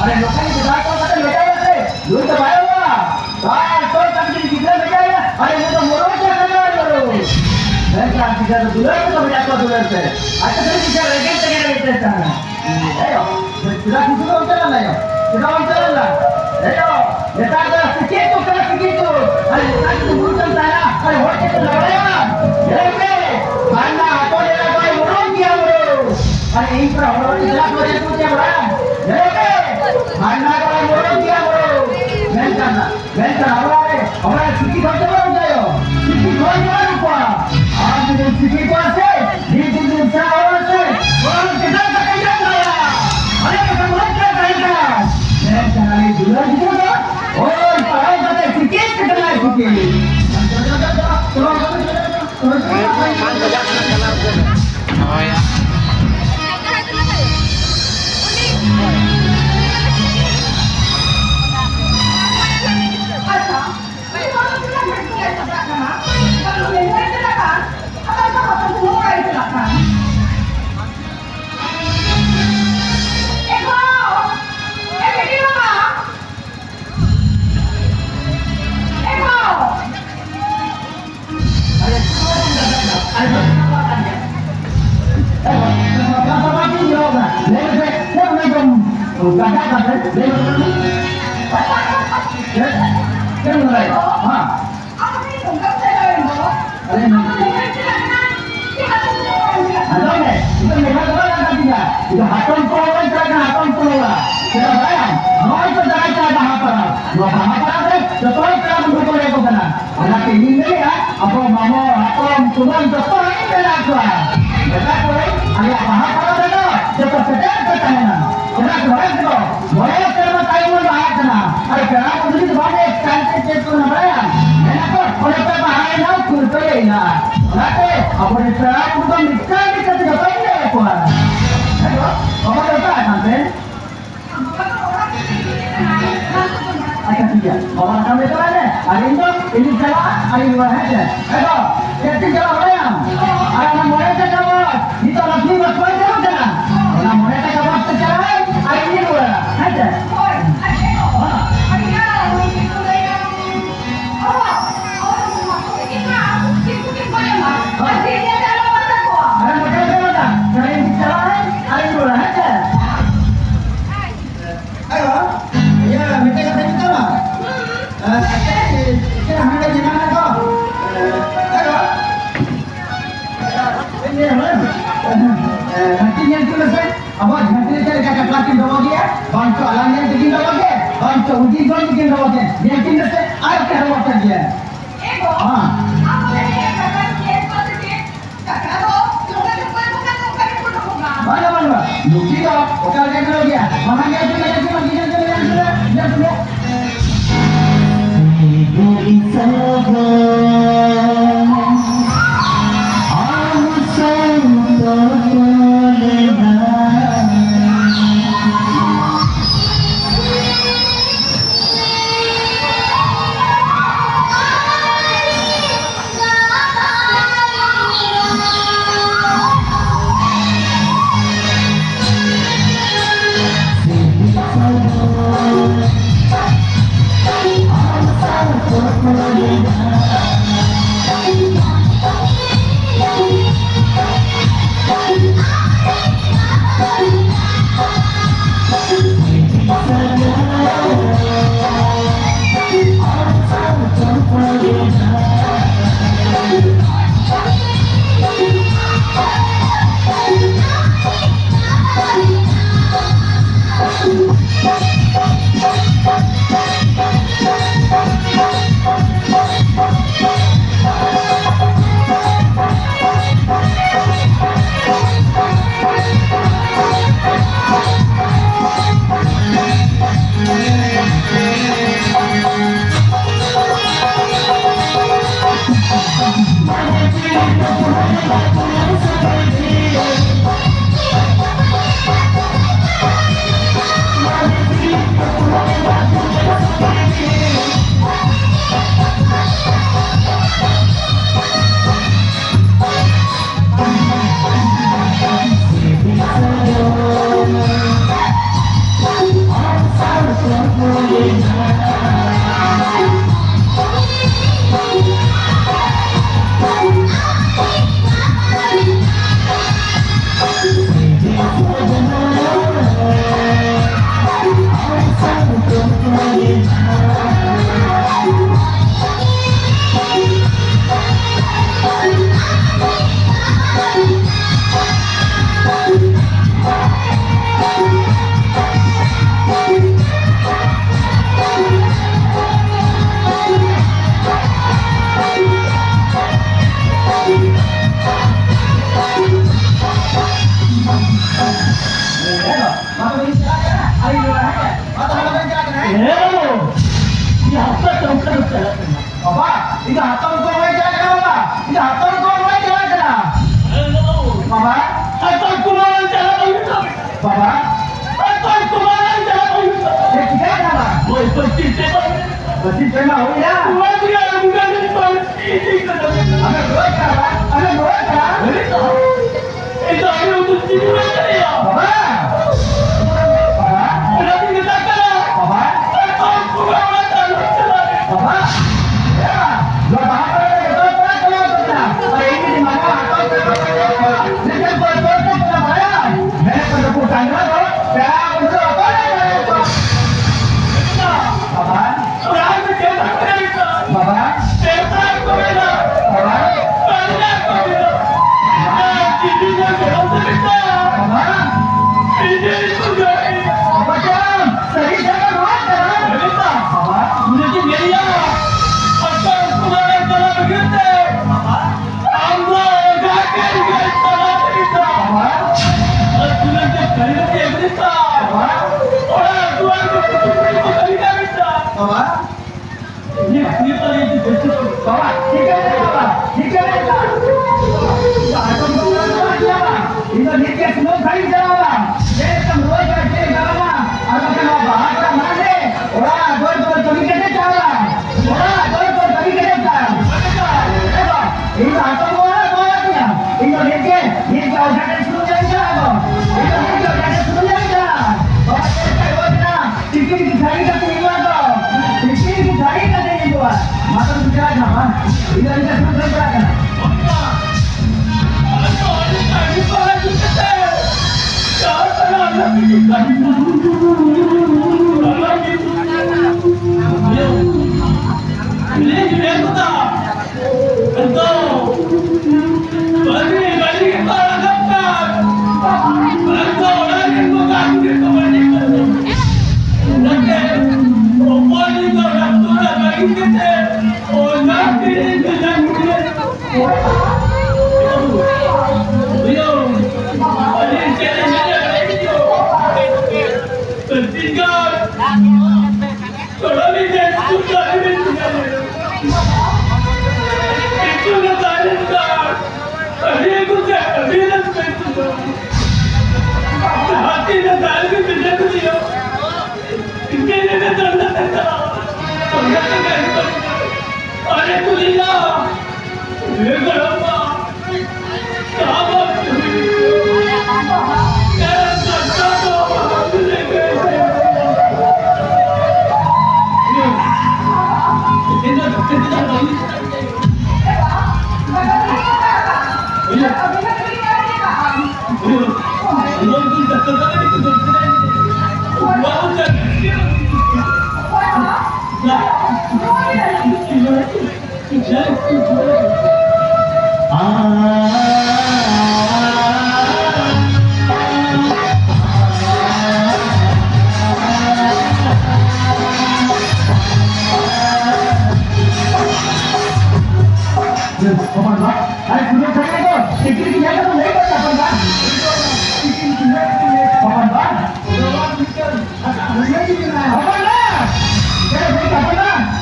अरे लोकांनी सुधार करता भेटायला रे दूर तर बाहेर बोला काय तो तंत्री किती भेटायला अरे मी तो मोरोच्या करणार बरो नाही का तिच्या दुलर तो भेटायला दुलर ते आता तरी तिच्या लगेच तयार भेटायचा अयो तुला किती होतं नाही तुला होतं ना अयो येता तर किती तो करा किती तो अरे काय तू बोलतो ना अरे होते तो लढाया रे भांडा हातोडेला काय मोरून किया मोरो अरे इकडे होळीला कोणी तुझे बरा रे भांडा काय मोरून किया मोरो वेंकट हमारे छुट्टी करते बरो जायो छुट्टी कोई ना रुपा आज दिन छुट्टी को से दिन से और से और कितना तक जाया अरे कसम क्या कहेगा मैं चलाने दूल्हा जी को ओए पढ़ाई करते छुट्टी कितना है छुट्टी Oh ya. Orang kami tu ada, hari ini jalan, hari ini ada. Ada, jadi jalan orang. Ada mereka jalan, di dalam ni macam mana jalan? Ada mereka jalan terjalan, hari ini pula ada. Bantu alamnya bikin rawatnya, bantu uji gol bikin rawatnya. Dia bikin nasi, air ke rawatnya dia. Ego. Apa yang kata dia pada dia? Kakak lo, sudah bukan mana. Bukti kau, okal dia kalau dia. Mana dia tu dia cuma dia sudah. Ibu isaga.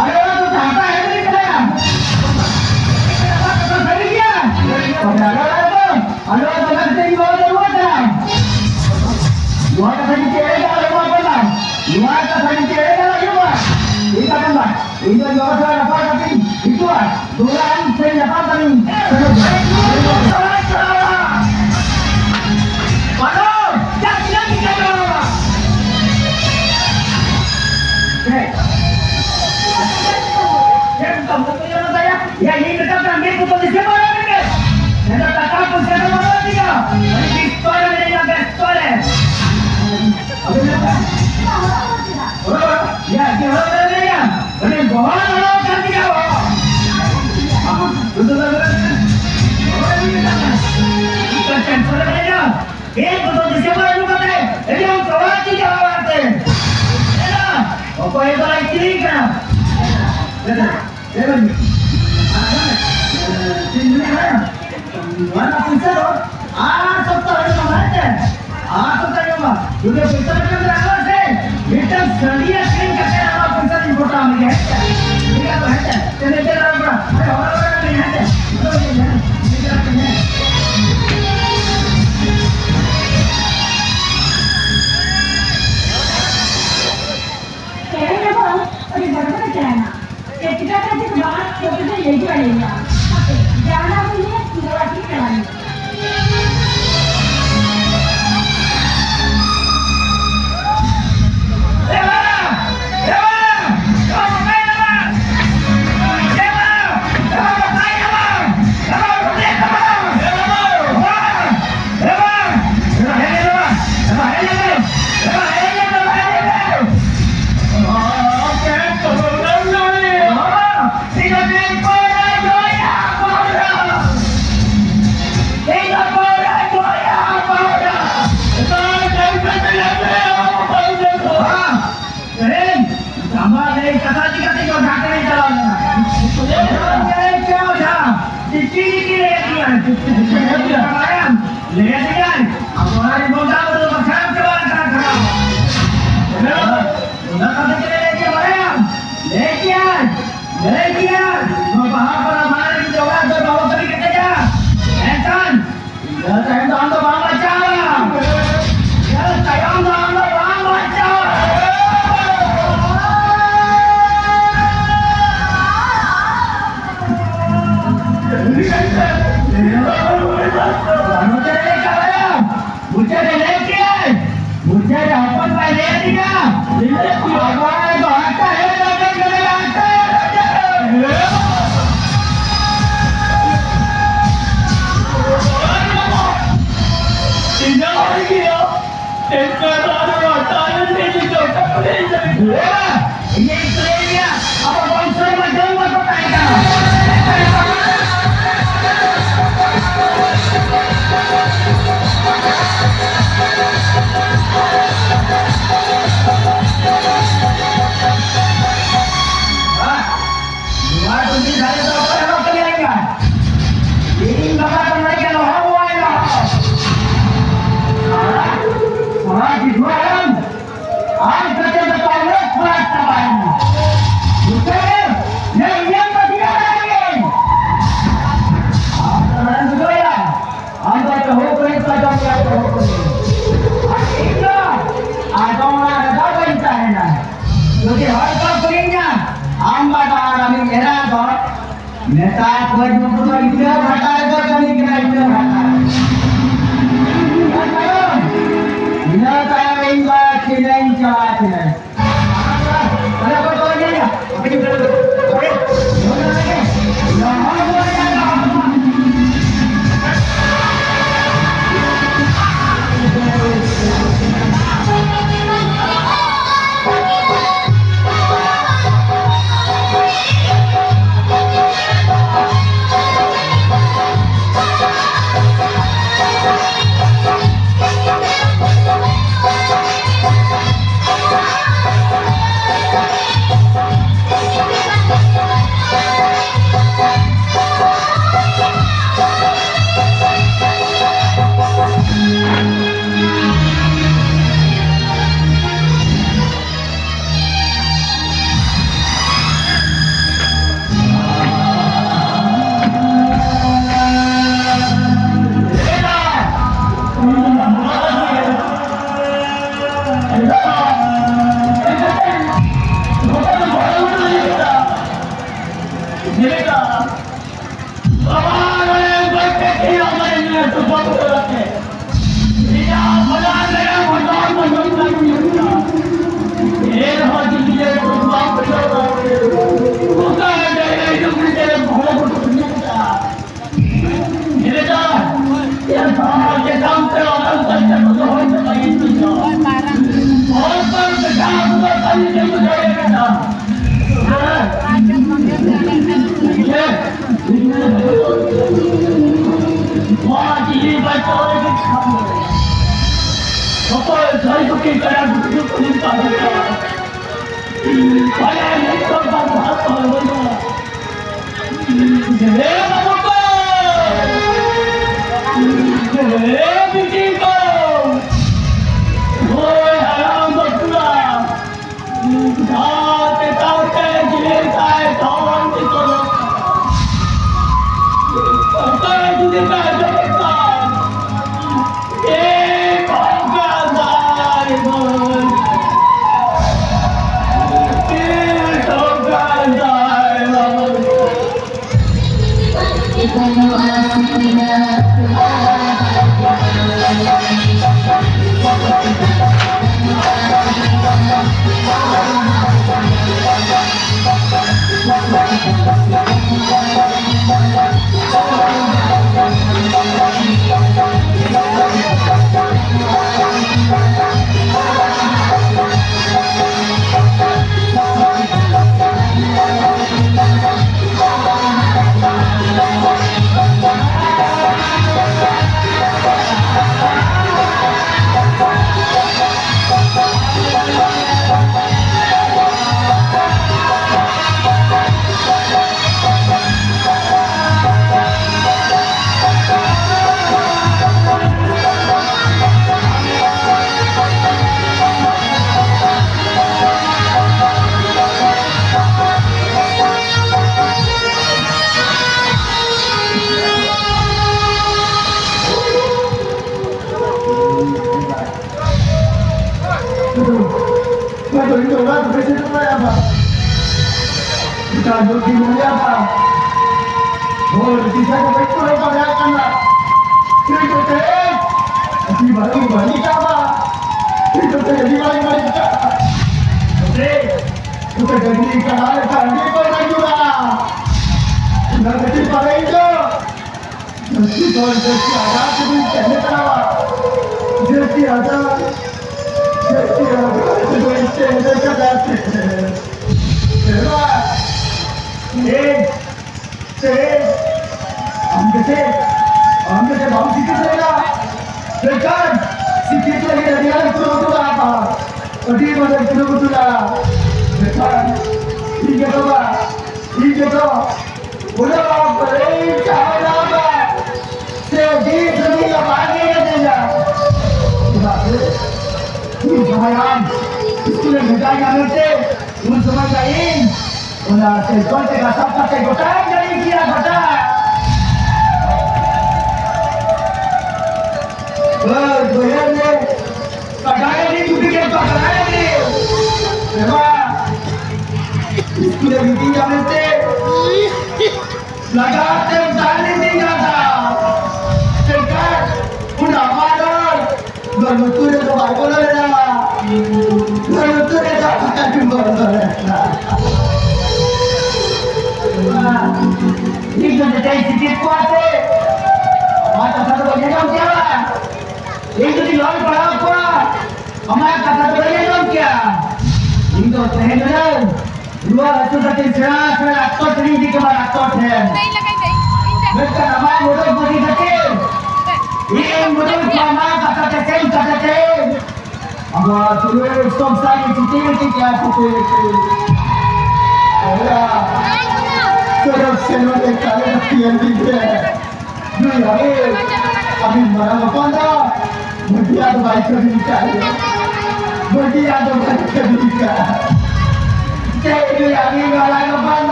अरे वो तो चाहता है नहीं करेगा Ini juga saya dapat tapi itu dolan saya dapat tapi Waduh, jangan lagi kalau. Kamu punya saya? Ya ini dekat ambil foto di siapa lagi ni? Saya tak tahu pun siapa mana dia. Ini pistola ni yang pistola. Ya, dia orang ni ya. Ini bawa orang kan dia bawa. Betul betul. Orang ni kan. Kita campur aja. Ini foto di siapa lagi kata? Ini orang tua dia awak tu. Ya. Apa itu lagi kan? Mana pintar oh? Sota ada mana? Sota ada mana? Juga pintar kan berapa sih? Kita sedia sering kita nama pintar di kota kami ya. Ini apa ya? Ini kita apa? Ada orang-orang ni ada. Betul ni. Ini apa ni? Kayaknya apa? Ada berapa kerana? Kita kan di bawah, kita jadi jualnya. Jangan punya tidak lagi kerana. Netak buat membuat itu kata itu kami kena itu kata. Ina saya ingin cilen cilen. Ada apa tu ni? Apa ni? Okey. Mana lagi? Jangan buat yang Thank you.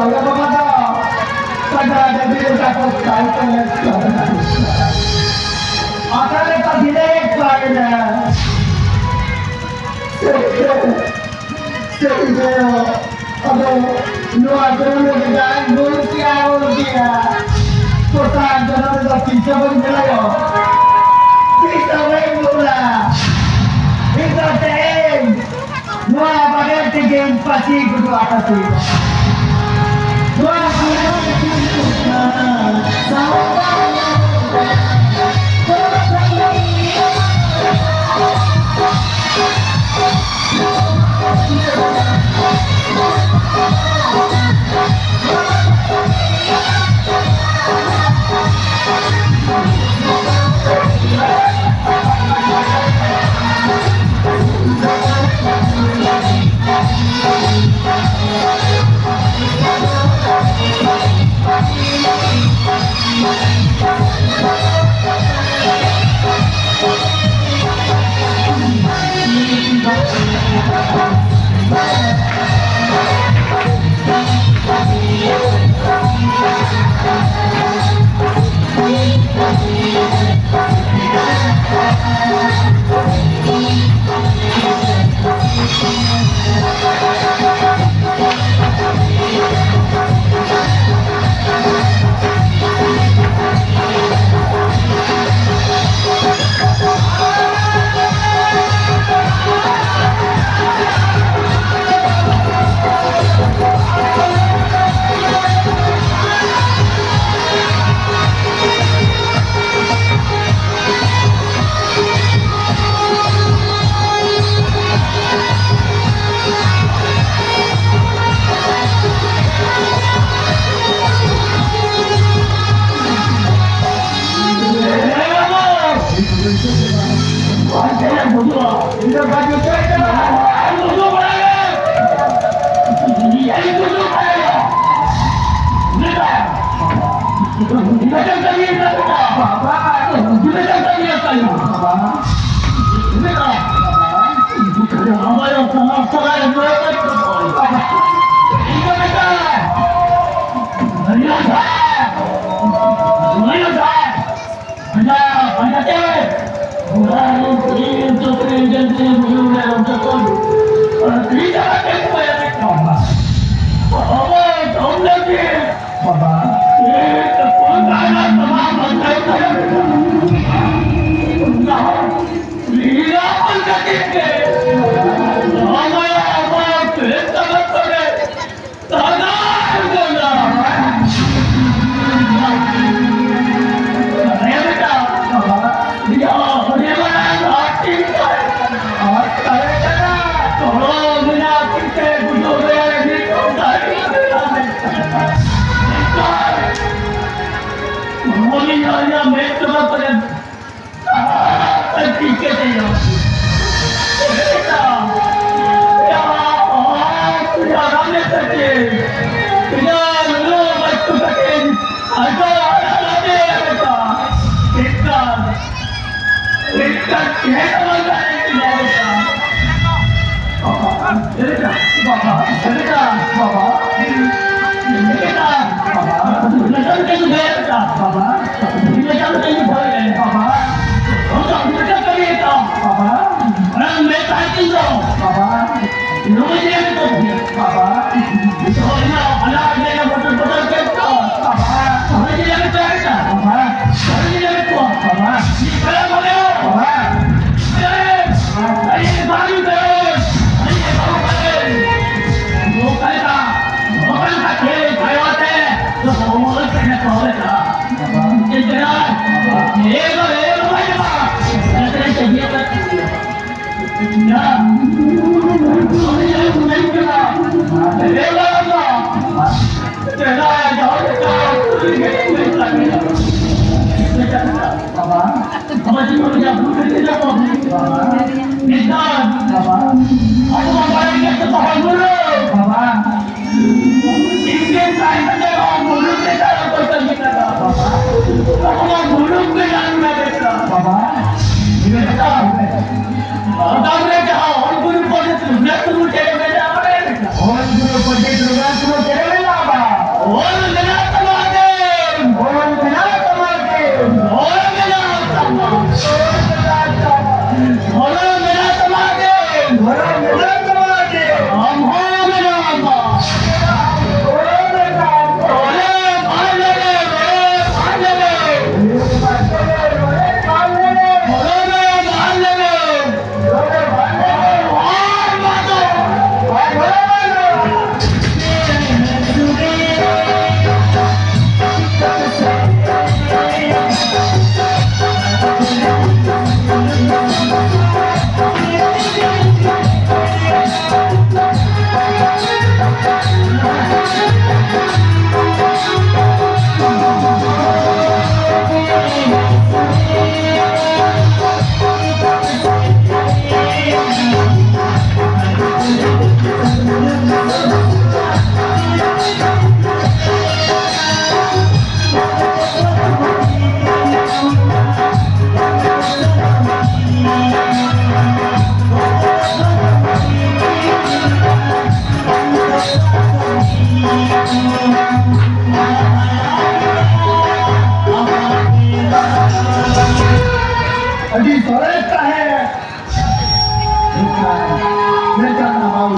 ya Bapak dah. Pada ada bila dapat kaitan dengan akan lepas dilek lagi Sehingga Aduh Luar jalan dengan Burkia Kota jalan dengan Bisa berjalan ya Bisa berjalan Bisa tem Luar bagian tiga pasti kudu atas itu Luar bagian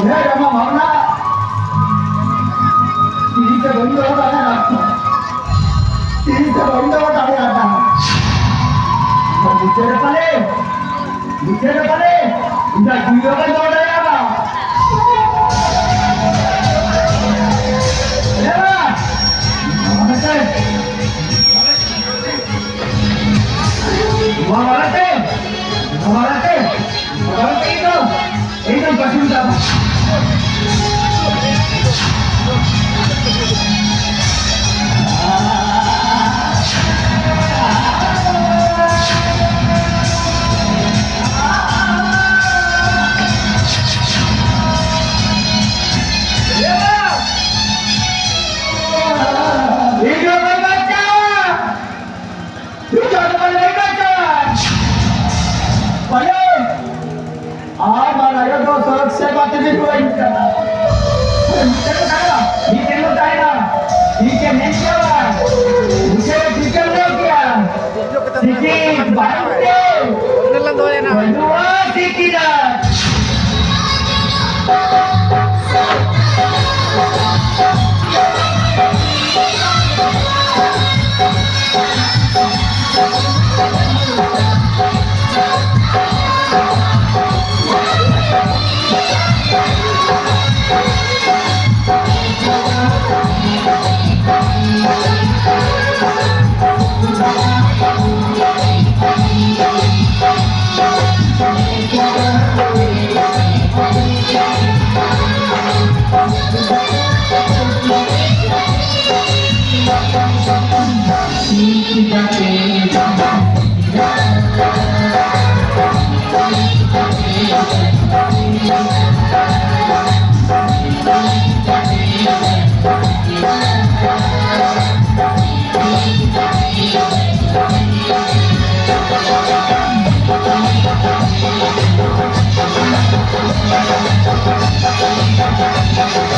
हे रमा भावना तिरीचे बंद होत आहे ना तिरीचे बंद होत आहे आता बिचारे पले इनका जीव का जोड़ है यार हमारा एकदम पसंद था Thank you.